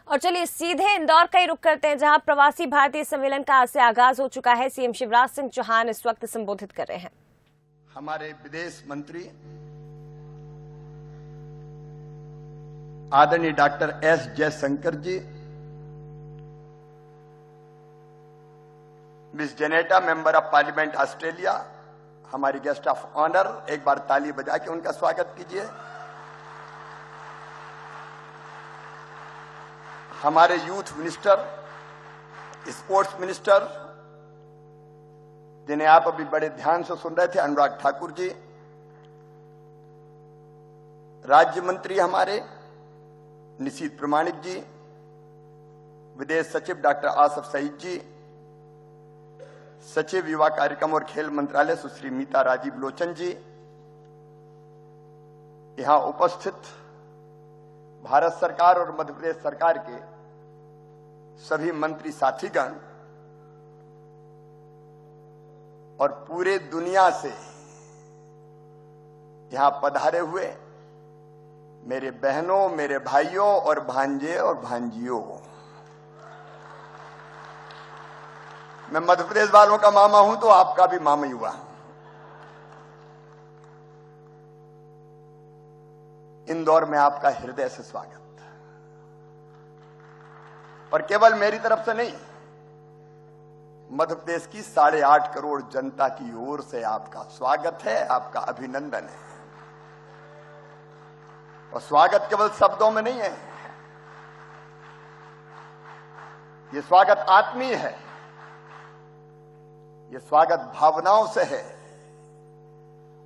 और चलिए सीधे इंदौर का ही रुख करते हैं, जहां प्रवासी भारतीय सम्मेलन का आज से आगाज हो चुका है। सीएम शिवराज सिंह चौहान इस वक्त संबोधित कर रहे हैं। हमारे विदेश मंत्री आदरणीय doctor S Jaishankar ji, Miss Zaneta member of parliament Australia, हमारी गेस्ट ऑफ ऑनर, एक बार ताली बजा के उनका स्वागत कीजिए। हमारे यूथ मिनिस्टर, स्पोर्ट्स मिनिस्टर, जिन्हें आप अभी बड़े ध्यान से सुन रहे थे, अनुराग ठाकुर जी, राज्य मंत्री हमारे निशीथ प्रमाणिक जी, विदेश सचिव डॉक्टर आसफ सईद जी, सचिव युवा कार्यक्रम और खेल मंत्रालय सुश्री मीता राजीव लोचन जी, यहां उपस्थित भारत सरकार और मध्य प्रदेश सरकार के सभी मंत्री साथीगण और पूरे दुनिया से यहां पधारे हुए मेरे बहनों, मेरे भाइयों और भांजे और भांजियों, मैं मध्य प्रदेश वालों का मामा हूं तो आपका भी मामा ही हुआ। इंदौर में आपका हृदय से स्वागत, और केवल मेरी तरफ से नहीं, मध्य प्रदेश की 8.5 करोड़ जनता की ओर से आपका स्वागत है, आपका अभिनंदन है। और स्वागत केवल शब्दों में नहीं है, यह स्वागत आत्मीय है, यह स्वागत भावनाओं से है,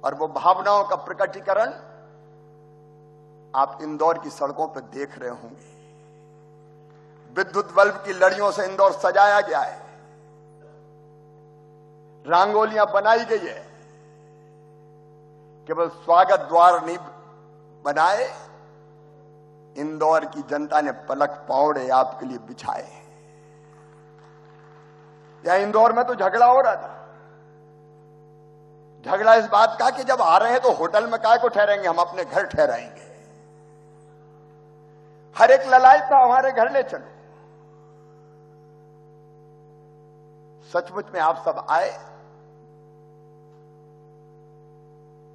और वो भावनाओं का प्रकटीकरण आप इंदौर की सड़कों पर देख रहे होंगे। विद्युत बल्ब की लड़ियों से इंदौर सजाया गया है, रंगोलियां बनाई गई है। केवल स्वागत द्वार नहीं बनाए, इंदौर की जनता ने पलक पौड़े आपके लिए बिछाए। यहां इंदौर में तो झगड़ा हो रहा था, झगड़ा इस बात का कि जब आ रहे हैं तो होटल में काहे को ठहरेंगे, हम अपने घर ठहराएंगे। हर एक ललायत था हमारे घर ले चलो। सचमुच में आप सब आए।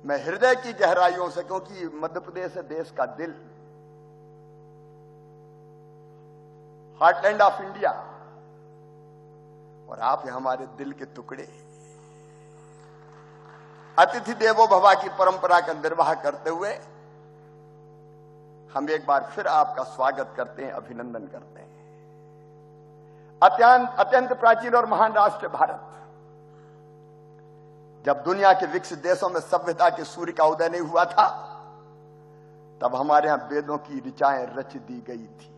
मैं हृदय की गहराइयों से, क्योंकि मध्य प्रदेश है देश का दिल, हार्टलैंड ऑफ इंडिया, और आप हैं हमारे दिल के टुकड़े। अतिथि देवो भव की परंपरा का निर्वाह करते हुए हम एक बार फिर आपका स्वागत करते हैं, अभिनंदन करते हैं। अत्यंत प्राचीन और महान राष्ट्र भारत, जब दुनिया के विकसित देशों में सभ्यता के सूर्य का उदय नहीं हुआ था, तब हमारे यहां वेदों की ऋचाएं रच दी गई थी।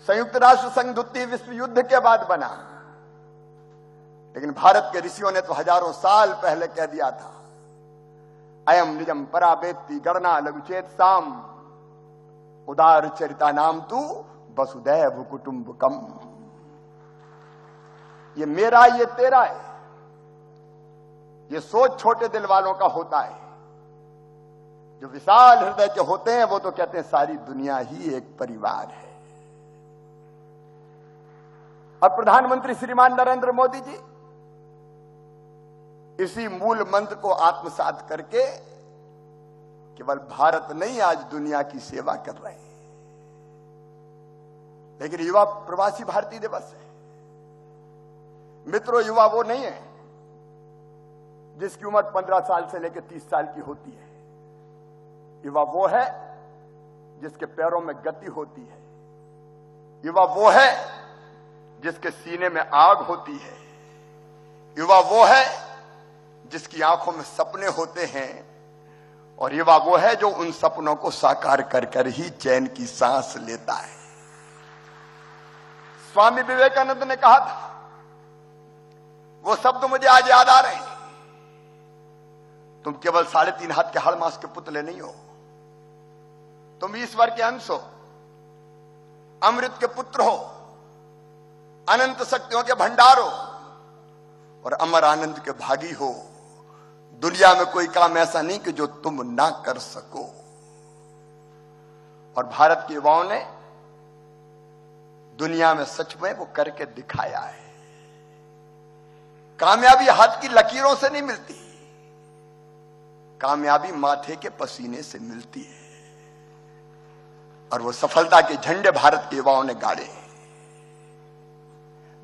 संयुक्त राष्ट्र संघ द्वितीय विश्व युद्ध के बाद बना, लेकिन भारत के ऋषियों ने तो हजारों साल पहले कह दिया था, अयम निजम परावेत्ति गणना लघुचेत साम उदार चरिता नाम तू वसुदैव कुटुंबकम। ये मेरा, ये तेरा है। ये सोच छोटे दिल वालों का होता है। जो विशाल हृदय के होते हैं वो तो कहते हैं सारी दुनिया ही एक परिवार है। और प्रधानमंत्री श्रीमान नरेंद्र मोदी जी इसी मूल मंत्र को आत्मसात करके केवल भारत नहीं, आज दुनिया की सेवा कर रहे हैं। लेकिन युवा प्रवासी भारतीय दिवस है। मित्रों, युवा वो नहीं है जिसकी उम्र 15 साल से लेकर 30 साल की होती है। युवा वो है जिसके पैरों में गति होती है। युवा वो है जिसके सीने में आग होती है। युवा वो है जिसकी आंखों में सपने होते हैं, और युवा वो है जो उन सपनों को साकार कर कर ही चैन की सांस लेता है। स्वामी विवेकानंद ने कहा था, वो शब्द मुझे आज याद आ रहे हैं, तुम केवल 3.5 हाथ के हाड़ मास के पुतले नहीं हो, तुम ईश्वर के अंश हो, अमृत के पुत्र हो, अनंत शक्तियों के भंडार हो, और अमर आनंद के भागी हो। दुनिया में कोई काम ऐसा नहीं कि जो तुम ना कर सको। और भारत के युवाओं ने दुनिया में सच में वो करके दिखाया है। कामयाबी हाथ की लकीरों से नहीं मिलती, कामयाबी माथे के पसीने से मिलती है। और वो सफलता के झंडे भारत के युवाओं ने गाड़े।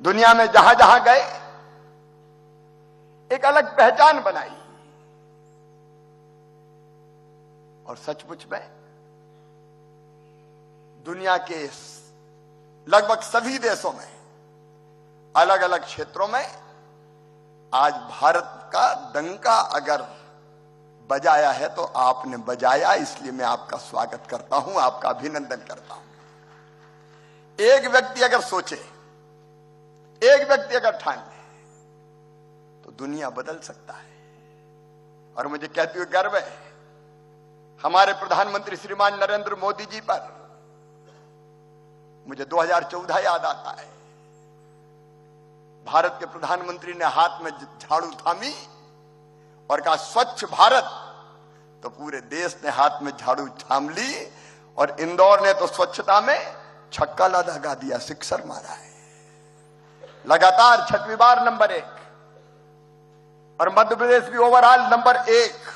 दुनिया में जहां जहां गए एक अलग पहचान बनाई। और सचमुच में दुनिया के लगभग सभी देशों में अलग अलग क्षेत्रों में आज भारत का डंका अगर बजाया है तो आपने बजाया, इसलिए मैं आपका स्वागत करता हूं, आपका अभिनंदन करता हूं। एक व्यक्ति अगर सोचे, एक व्यक्ति अगर ठान ले तो दुनिया बदल सकता है। और मुझे कहते हुए गर्व है हमारे प्रधानमंत्री श्रीमान नरेंद्र मोदी जी पर। मुझे 2014 याद आता है, भारत के प्रधानमंत्री ने हाथ में झाड़ू थामी और कहा स्वच्छ भारत, तो पूरे देश ने हाथ में झाड़ू थाम ली। और इंदौर ने तो स्वच्छता में छक्का लगा दिया, सिक्सर मारा है, लगातार 6वीं बार नंबर 1। और मध्य प्रदेश भी ओवरऑल नंबर 1।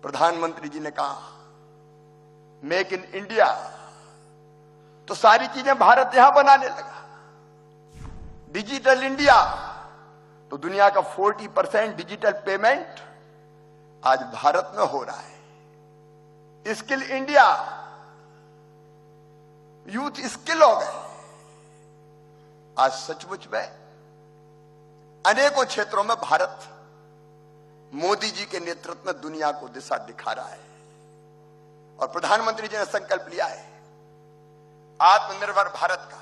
प्रधानमंत्री जी ने कहा मेक इन इंडिया, तो सारी चीजें भारत यहां बनाने लगा। डिजिटल इंडिया, तो दुनिया का 40% डिजिटल पेमेंट आज भारत में हो रहा है। स्किल इंडिया, यूथ स्किल हो गए। आज सचमुच में अनेकों क्षेत्रों में भारत मोदी जी के नेतृत्व में दुनिया को दिशा दिखा रहा है। और प्रधानमंत्री जी ने संकल्प लिया है आत्मनिर्भर भारत का,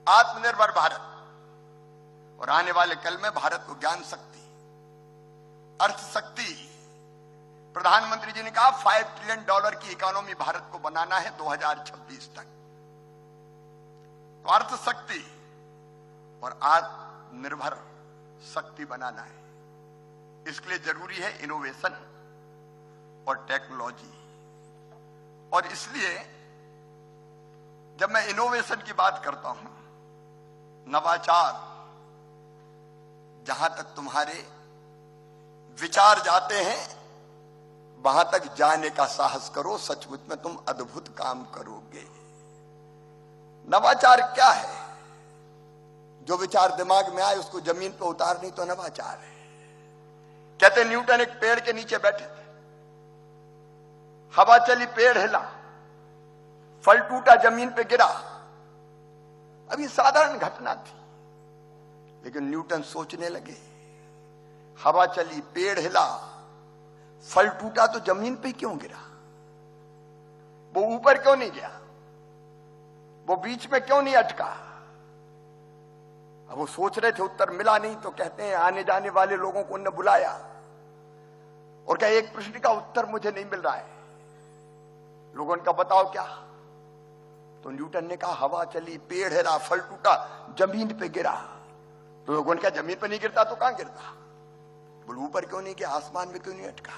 आत्मनिर्भर भारत। और आने वाले कल में भारत को ज्ञान शक्ति, अर्थ शक्ति, प्रधानमंत्री जी ने कहा $5 ट्रिलियन की इकोनॉमी भारत को बनाना है 2026 तक। तो अर्थ शक्ति और आत्मनिर्भर शक्ति बनाना है। इसके लिए जरूरी है इनोवेशन और टेक्नोलॉजी। और इसलिए जब मैं इनोवेशन की बात करता हूं, नवाचार, जहां तक तुम्हारे विचार जाते हैं वहां तक जाने का साहस करो, सचमुच में तुम अद्भुत काम करोगे। नवाचार क्या है? जो विचार दिमाग में आए उसको जमीन पर उतारनी तो नवाचार है। कहते न्यूटन एक पेड़ के नीचे बैठे थे, हवा चली, पेड़ हिला, फल टूटा, जमीन पे गिरा। अब ये साधारण घटना थी, लेकिन न्यूटन सोचने लगे, हवा चली, पेड़ हिला, फल टूटा, तो जमीन पे क्यों गिरा? वो ऊपर क्यों नहीं गया? वो बीच में क्यों नहीं अटका? अब वो सोच रहे थे, उत्तर मिला नहीं। तो कहते हैं आने जाने वाले लोगों को उन्होंने बुलाया और कहा एक प्रश्न का उत्तर मुझे नहीं मिल रहा है। लोगों ने कहा बताओ क्या? तो न्यूटन ने कहा हवा चली, पेड़ हिला, फल टूटा, जमीन पे गिरा। तो लोगों ने कहा जमीन पे नहीं गिरता तो कहां गिरता? बोले ऊपर क्यों नहीं गया, आसमान में क्यों नहीं अटका?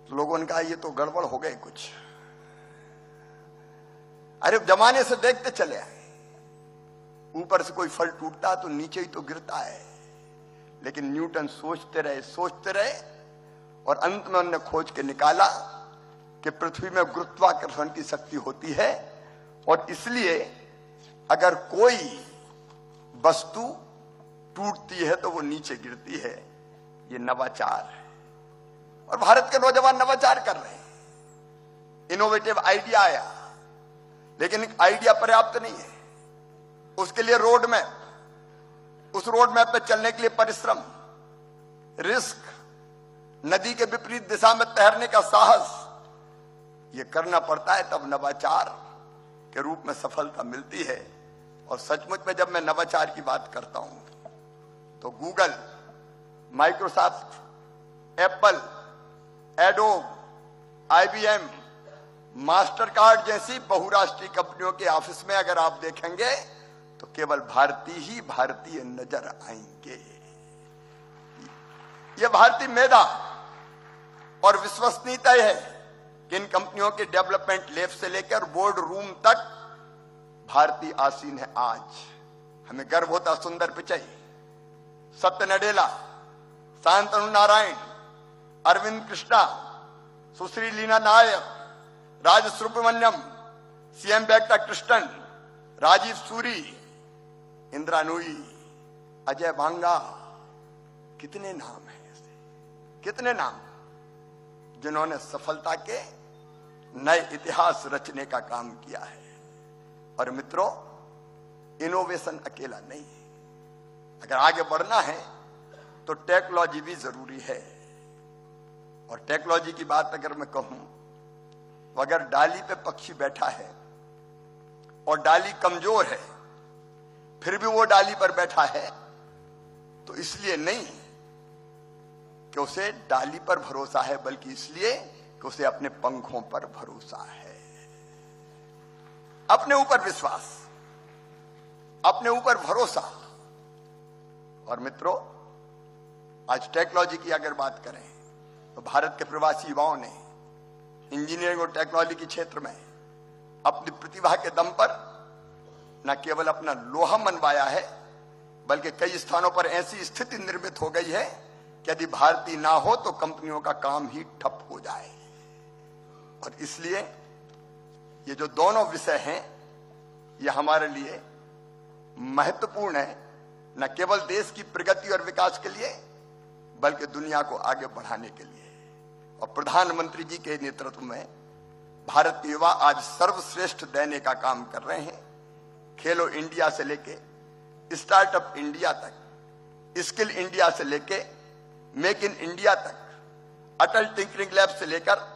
तो लोगों ने कहा ये तो गड़बड़ हो गए कुछ। अरे जमाने से देखते चले आए, ऊपर से कोई फल टूटता तो नीचे ही तो गिरता है। लेकिन न्यूटन सोचते रहे और अंत में उन्होंने खोज के निकाला कि पृथ्वी में गुरुत्वाकर्षण की शक्ति होती है और इसलिए अगर कोई वस्तु टूटती है तो वो नीचे गिरती है। ये नवाचार है और भारत के नौजवान नवाचार कर रहे हैं। इनोवेटिव आइडिया आया, लेकिन आइडिया पर्याप्त नहीं है। उसके लिए रोड मैप, उस रोड मैप पे चलने के लिए परिश्रम, रिस्क, नदी के विपरीत दिशा में तैरने का साहस, ये करना पड़ता है, तब नवाचार के रूप में सफलता मिलती है। और सचमुच में जब मैं नवाचार की बात करता हूं तो Google, Microsoft, Apple, adobe, IBM, master card जैसी बहुराष्ट्रीय कंपनियों के ऑफिस में अगर आप देखेंगे तो केवल भारतीय नजर आएंगे। ये भारतीय मेधा और विश्वसनीयता है किन कंपनियों के डेवलपमेंट लैब से लेकर बोर्ड रूम तक भारतीय आसीन है आज। हमें गर्व होता सुंदर पिचई, सत्य नडेला, शांतनु नारायण, अरविंद कृष्णा, सुश्री लीना नायक, राज सुब्रमण्यम, सीएम बेक्टा कृष्णन, राजीव सूरी, इंदिरा नूई, अजय बांगा, कितने नाम हैं ऐसे, कितने नाम जिन्होंने सफलता के नए इतिहास रचने का काम किया है। और मित्रों, इनोवेशन अकेला नहीं है, अगर आगे बढ़ना है तो टेक्नोलॉजी भी जरूरी है। और टेक्नोलॉजी की बात अगर मैं कहूं, अगर डाली पे पक्षी बैठा है और डाली कमजोर है, फिर भी वो डाली पर बैठा है, तो इसलिए नहीं कि उसे डाली पर भरोसा है, बल्कि इसलिए कि उसे अपने पंखों पर भरोसा है। अपने ऊपर विश्वास, अपने ऊपर भरोसा। और मित्रों, आज टेक्नोलॉजी की अगर बात करें तो भारत के प्रवासी युवाओं ने इंजीनियरिंग और टेक्नोलॉजी के क्षेत्र में अपनी प्रतिभा के दम पर न केवल अपना लोहा मनवाया है, बल्कि कई स्थानों पर ऐसी स्थिति निर्मित हो गई है कि यदि भारतीय ना हो तो कंपनियों का काम ही ठप हो जाए। और इसलिए ये जो दोनों विषय हैं, ये हमारे लिए महत्वपूर्ण है, न केवल देश की प्रगति और विकास के लिए, बल्कि दुनिया को आगे बढ़ाने के लिए। और प्रधानमंत्री जी के नेतृत्व में भारत के युवा आज सर्वश्रेष्ठ देने का काम कर रहे हैं। खेलो इंडिया से लेके स्टार्टअप इंडिया तक, स्किल इंडिया से लेके मेक इन इंडिया तक, अटल टिंकरिंग लैब से लेकर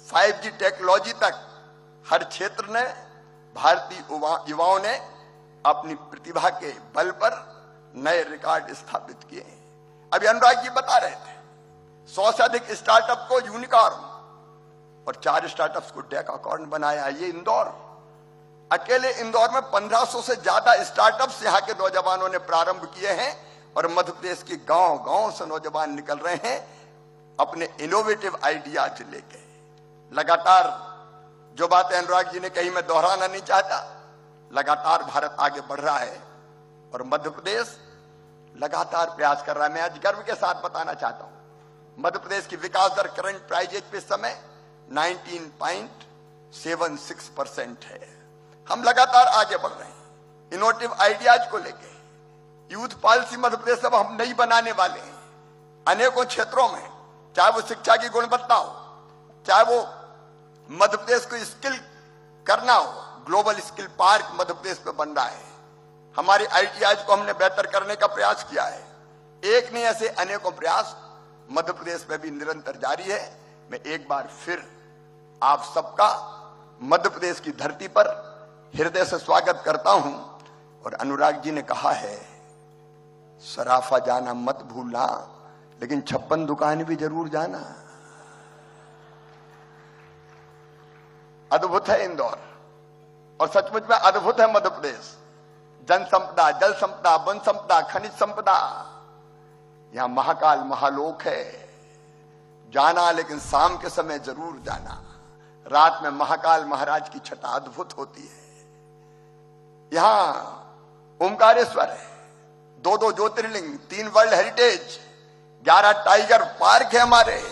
5G टेक्नोलॉजी तक, हर क्षेत्र में भारतीय युवाओं ने अपनी प्रतिभा के बल पर नए रिकॉर्ड स्थापित किए हैं। अभी अनुराग जी बता रहे थे, 100 से अधिक स्टार्टअप को यूनिकॉर्न और 4 स्टार्टअप्स को डेकाकॉर्न बनाया। ये इंदौर, अकेले इंदौर में 1500 से ज्यादा स्टार्टअप्स यहाँ के नौजवानों ने प्रारंभ किए हैं। और मध्य प्रदेश के गांव गांव से नौजवान निकल रहे हैं अपने इनोवेटिव आइडियाज लेके। लगातार जो बातें अनुराग जी ने कही मैं दोहराना नहीं चाहता, लगातार भारत आगे बढ़ रहा है और मध्य प्रदेश लगातार प्रयास कर रहा है। मैं आज गर्व के साथ बताना चाहता हूं, मध्य प्रदेश की विकास दर करंट प्राइजेज पे समय 19.76% है। हम लगातार आगे बढ़ रहे हैं इनोवेटिव आइडियाज को लेके। यूथ पॉलिसी मध्य प्रदेश अब हम नहीं बनाने वाले हैं। अनेकों क्षेत्रों में, चाहे वो शिक्षा की गुणवत्ता हो, चाहे वो मध्य प्रदेश को स्किल करना हो, global skill park Madhya Pradesh में बन रहा है। हमारी आईटीआई को हमने बेहतर करने का प्रयास किया है। एक नहीं, ऐसे अनेकों प्रयास मध्य प्रदेश में भी निरंतर जारी है। मैं एक बार फिर आप सबका मध्य प्रदेश की धरती पर हृदय से स्वागत करता हूं। और अनुराग जी ने कहा है, सराफा जाना मत भूलना, लेकिन 56 दुकान भी जरूर जाना। अद्भुत है इंदौर और सचमुच में अद्भुत है मध्य प्रदेश। जन संपदा, जल संपदा, वन संपदा, खनिज संपदा, यहां महाकाल महालोक है। जाना, लेकिन शाम के समय जरूर जाना। रात में महाकाल महाराज की छटा अद्भुत होती है। यहां ओमकारेश्वर है, 2 ज्योतिर्लिंग, 3 वर्ल्ड हेरिटेज, 11 टाइगर पार्क है हमारे।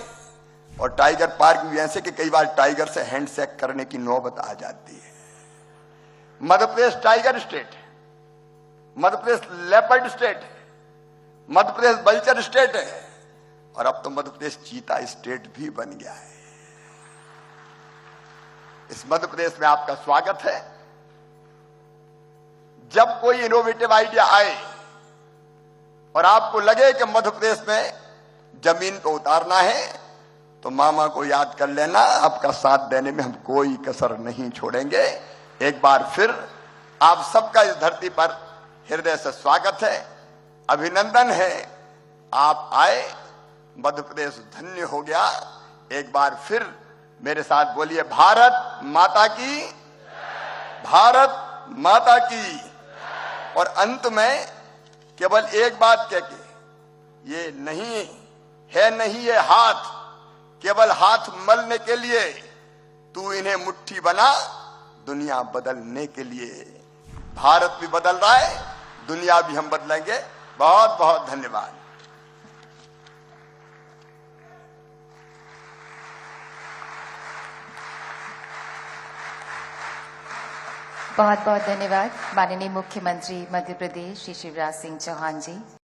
और टाइगर पार्क भी ऐसे कि कई बार टाइगर से हैंडशेक करने की नौबत आ जाती है। मध्य प्रदेश टाइगर स्टेट है, मध्य प्रदेश लेपर्ड स्टेट है, मध्य प्रदेश बल्चर स्टेट है, और अब तो मध्य प्रदेश चीता स्टेट भी बन गया है। इस मध्य प्रदेश में आपका स्वागत है। जब कोई इनोवेटिव आइडिया आए और आपको लगे कि मध्य प्रदेश में जमीन को उतारना है, तो मामा को याद कर लेना, आपका साथ देने में हम कोई कसर नहीं छोड़ेंगे। एक बार फिर आप सबका इस धरती पर हृदय से स्वागत है, अभिनंदन है। आप आए, मध्य प्रदेश धन्य हो गया। एक बार फिर मेरे साथ बोलिए, भारत माता की, भारत माता की। और अंत में केवल एक बात कह के, ये नहीं है, नहीं ये हाथ केवल हाथ मलने के लिए, तू इन्हें मुट्ठी बना दुनिया बदलने के लिए। भारत भी बदल रहा है, दुनिया भी हम बदलेंगे। बहुत बहुत धन्यवाद। बहुत बहुत धन्यवाद माननीय मुख्यमंत्री मध्य प्रदेश श्री शिवराज सिंह चौहान जी।